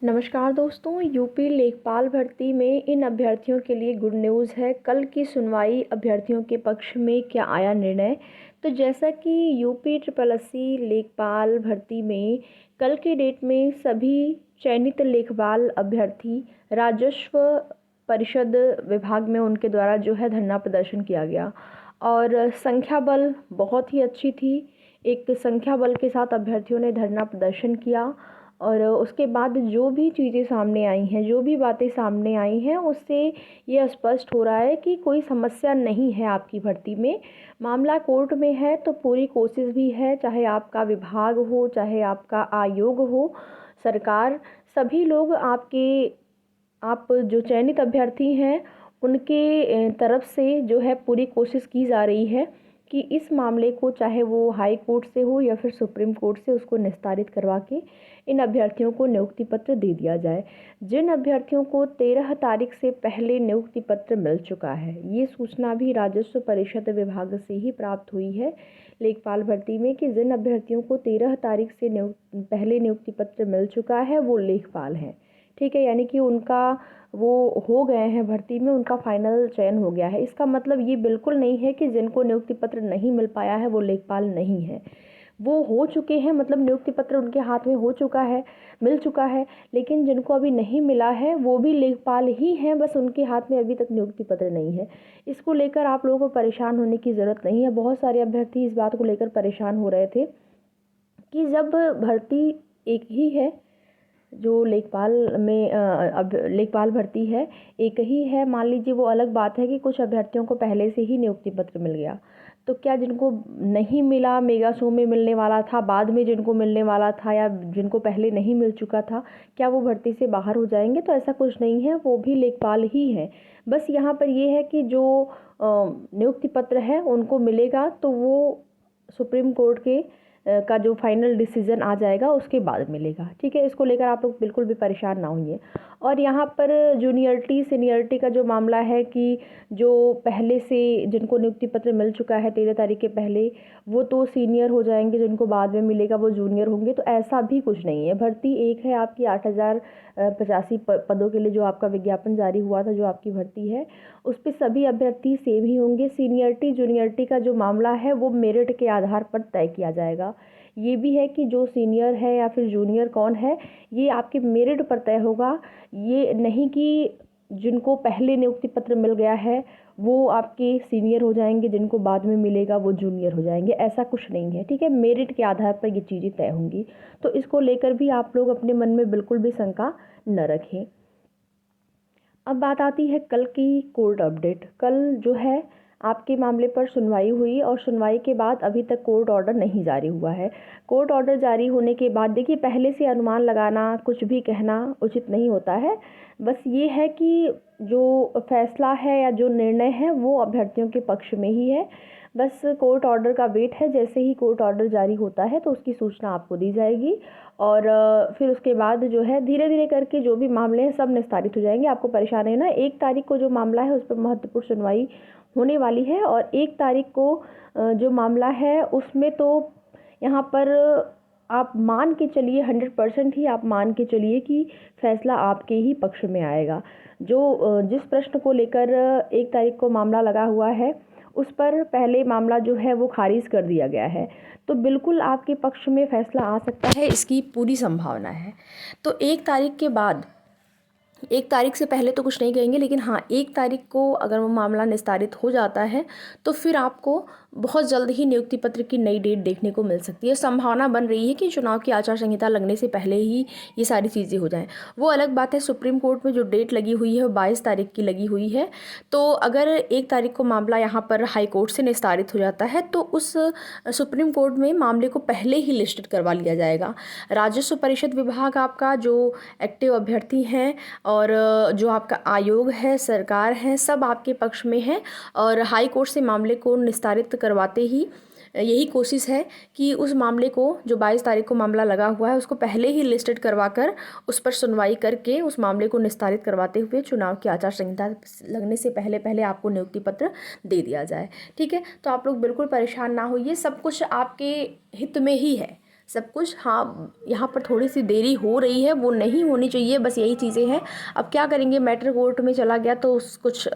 नमस्कार दोस्तों, यूपी लेखपाल भर्ती में इन अभ्यर्थियों के लिए गुड न्यूज़ है। कल की सुनवाई अभ्यर्थियों के पक्ष में क्या आया निर्णय। तो जैसा कि यूपी ट्रिपल एससी लेखपाल भर्ती में कल की डेट में सभी चयनित लेखपाल अभ्यर्थी राजस्व परिषद विभाग में उनके द्वारा जो है धरना प्रदर्शन किया गया और संख्या बल बहुत ही अच्छी थी। एक संख्या बल के साथ अभ्यर्थियों ने धरना प्रदर्शन किया और उसके बाद जो भी चीज़ें सामने आई हैं, जो भी बातें सामने आई हैं, उससे ये स्पष्ट हो रहा है कि कोई समस्या नहीं है आपकी भर्ती में। मामला कोर्ट में है तो पूरी कोशिश भी है, चाहे आपका विभाग हो, चाहे आपका आयोग हो, सरकार, सभी लोग आप जो चयनित अभ्यर्थी हैं उनके तरफ से जो है पूरी कोशिश की जा रही है कि इस मामले को, चाहे वो हाई कोर्ट से हो या फिर सुप्रीम कोर्ट से, उसको निस्तारित करवा के इन अभ्यर्थियों को नियुक्ति पत्र दे दिया जाए। जिन अभ्यर्थियों को 13 तारीख से पहले नियुक्ति पत्र मिल चुका है, ये सूचना भी राजस्व परिषद विभाग से ही प्राप्त हुई है लेखपाल भर्ती में, कि जिन अभ्यर्थियों को 13 तारीख से पहले नियुक्ति पत्र मिल चुका है वो लेखपाल हैं। ठीक है, यानी कि उनका वो हो गए हैं भर्ती में, उनका फाइनल चयन हो गया है। इसका मतलब ये बिल्कुल नहीं है कि जिनको नियुक्ति पत्र नहीं मिल पाया है वो लेखपाल नहीं है, वो हो चुके हैं। मतलब नियुक्ति पत्र उनके हाथ में हो चुका है, मिल चुका है, लेकिन जिनको अभी नहीं मिला है वो भी लेखपाल ही हैं, बस उनके हाथ में अभी तक नियुक्ति पत्र नहीं है। इसको लेकर आप लोगों को परेशान होने की ज़रूरत नहीं है। बहुत सारे अभ्यर्थी इस बात को लेकर परेशान हो रहे थे कि जब भर्ती एक ही है, जो लेखपाल में अब लेखपाल भर्ती है एक ही है, मान लीजिए, वो अलग बात है कि कुछ अभ्यर्थियों को पहले से ही नियुक्ति पत्र मिल गया, तो क्या जिनको नहीं मिला, मेगा शो में मिलने वाला था, बाद में जिनको मिलने वाला था, या जिनको पहले नहीं मिल चुका था, क्या वो भर्ती से बाहर हो जाएंगे? तो ऐसा कुछ नहीं है, वो भी लेखपाल ही हैं। बस यहाँ पर ये है कि जो नियुक्ति पत्र है उनको मिलेगा तो वो सुप्रीम कोर्ट के का जो फाइनल डिसीजन आ जाएगा उसके बाद मिलेगा। ठीक है, इसको लेकर आप लोग बिल्कुल भी परेशान ना होइए। और यहाँ पर जूनियरिटी सीनियरिटी का जो मामला है कि जो पहले से जिनको नियुक्ति पत्र मिल चुका है 13 तारीख के पहले, वो तो सीनियर हो जाएंगे, जिनको बाद में मिलेगा वो जूनियर होंगे, तो ऐसा भी कुछ नहीं है। भर्ती एक है आपकी। 8,085 पदों के लिए जो आपका विज्ञापन जारी हुआ था, जो आपकी भर्ती है, उस पर सभी अभ्यर्थी सेम ही होंगे। सीनियरिटी जूनियरिटी का जो मामला है वो मेरिट के आधार पर तय किया जाएगा। ये भी है कि जो सीनियर है या फिर जूनियर कौन है, ये आपके मेरिट पर तय होगा। ये नहीं कि जिनको पहले नियुक्ति पत्र मिल गया है वो आपके सीनियर हो जाएंगे, जिनको बाद में मिलेगा वो जूनियर हो जाएंगे, ऐसा कुछ नहीं है। ठीक है, मेरिट के आधार पर ये चीज़ें तय होंगी, तो इसको लेकर भी आप लोग अपने मन में बिल्कुल भी शंका न रखें। अब बात आती है कल की कोर्ट अपडेट। कल जो है आपके मामले पर सुनवाई हुई और सुनवाई के बाद अभी तक कोर्ट ऑर्डर नहीं जारी हुआ है। कोर्ट ऑर्डर जारी होने के बाद, देखिए, पहले से अनुमान लगाना, कुछ भी कहना उचित नहीं होता है। बस ये है कि जो फैसला है या जो निर्णय है वो अभ्यर्थियों के पक्ष में ही है। बस कोर्ट ऑर्डर का वेट है। जैसे ही कोर्ट ऑर्डर जारी होता है तो उसकी सूचना आपको दी जाएगी और फिर उसके बाद जो है धीरे धीरे करके जो भी मामले हैं सब निस्तारित हो जाएंगे। आपको परेशान नहीं होना। 1 तारीख को जो मामला है उस पर महत्वपूर्ण सुनवाई होने वाली है और 1 तारीख को जो मामला है उसमें तो यहाँ पर आप मान के चलिए, 100% ही आप मान के चलिए कि फैसला आपके ही पक्ष में आएगा। जो जिस प्रश्न को लेकर 1 तारीख को मामला लगा हुआ है उस पर पहले मामला जो है वो खारिज कर दिया गया है, तो बिल्कुल आपके पक्ष में फैसला आ सकता है, इसकी पूरी संभावना है। तो 1 तारीख के बाद, 1 तारीख से पहले तो कुछ नहीं कहेंगे, लेकिन हाँ, 1 तारीख को अगर वो मामला निस्तारित हो जाता है तो फिर आपको बहुत जल्द ही नियुक्ति पत्र की नई डेट देखने को मिल सकती है। संभावना बन रही है कि चुनाव की आचार संहिता लगने से पहले ही ये सारी चीज़ें हो जाएं। वो अलग बात है, सुप्रीम कोर्ट में जो डेट लगी हुई है वो 22 तारीख की लगी हुई है। तो अगर 1 तारीख को मामला यहाँ पर हाई कोर्ट से निस्तारित हो जाता है तो उस सुप्रीम कोर्ट में मामले को पहले ही लिस्टेड करवा लिया जाएगा। राजस्व परिषद विभाग आपका जो एक्टिव अभ्यर्थी हैं और जो आपका आयोग है, सरकार है, सब आपके पक्ष में है और हाई कोर्ट से मामले को निस्तारित करवाते ही यही कोशिश है कि उस मामले को, जो 22 तारीख को मामला लगा हुआ है, उसको पहले ही लिस्टेड करवाकर उस पर सुनवाई करके उस मामले को निस्तारित करवाते हुए चुनाव की आचार संहिता लगने से पहले पहले आपको नियुक्ति पत्र दे दिया जाए। ठीक है, तो आप लोग बिल्कुल परेशान ना होइए, सब कुछ आपके हित में ही है, सब कुछ। हाँ, यहाँ पर थोड़ी सी देरी हो रही है, वो नहीं होनी चाहिए, बस यही चीज़ें हैं। अब क्या करेंगे, मैटर कोर्ट में चला गया तो कुछ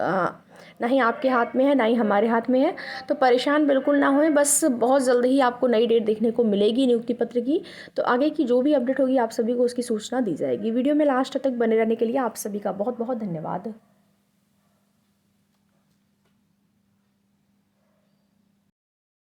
ना ही आपके हाथ में है ना ही हमारे हाथ में है। तो परेशान बिल्कुल ना होएं, बस बहुत जल्द ही आपको नई डेट देखने को मिलेगी नियुक्ति पत्र की। तो आगे की जो भी अपडेट होगी आप सभी को उसकी सूचना दी जाएगी। वीडियो में लास्ट तक बने रहने के लिए आप सभी का बहुत बहुत धन्यवाद।